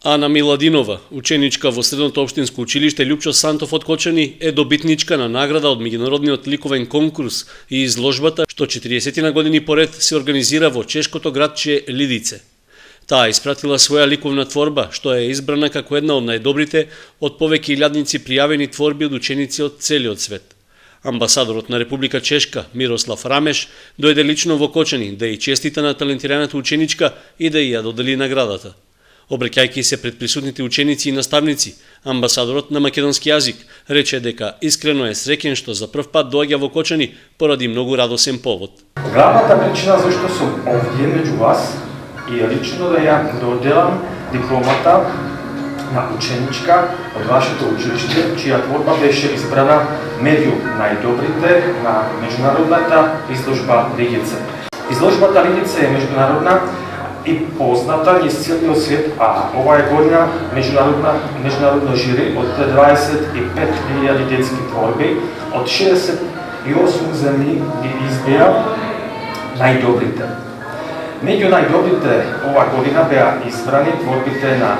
Ана Миладинова, ученичка во Средното општинско училиште Лјупчо Сантов од Кочани, е добитничка на награда од меѓународниот ликовен конкурс и изложбата што 40 години поред се организира во чешкото градче Лидице. Таа испратила своја ликовна творба, што е избрана како една од најдобрите од повеќе илјадници пријавени творби од ученици од целиот свет. Амбасадорот на Република Чешка, Мирослав Рамеш, дојде лично во Кочани да ја честита на талентираната ученичка и да ја додели наградата. Обраќајќи се пред присутните ученици и наставници, амбасадорот на македонски јазик рече дека искрено е среќен што за прв пат доаѓа во Кочани поради многу радосен повод. Главната причина зашто сум овде меѓу вас е лично да ја доделам дипломата на ученичка од вашето училиште, чија творба беше избрана меѓу најдобрите на меѓународната изложба Лидице. Изложбата Лидице е меѓународна и позната низ целиот свет, а оваа година меѓународно жири од 25.000 детски творби од 68 земји ги избеа најдобрите. Меѓу најдобрите оваа година беа избрани творбите на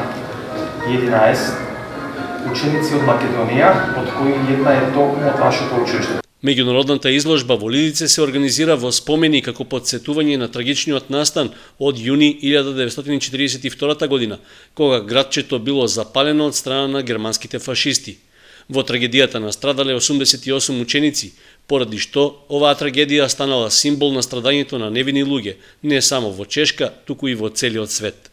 11 ученици од Македонија, од кои една е токму од вашето училиште. Меѓународната изложба во Лидице се организира во спомени како потсетување на трагичниот настан од јуни 1942 година, кога градчето било запалено од страна на германските фашисти. Во трагедијата настрадале 88 ученици, поради што оваа трагедија станала символ на страдањето на невини луѓе, не само во Чешка, туку и во целиот свет.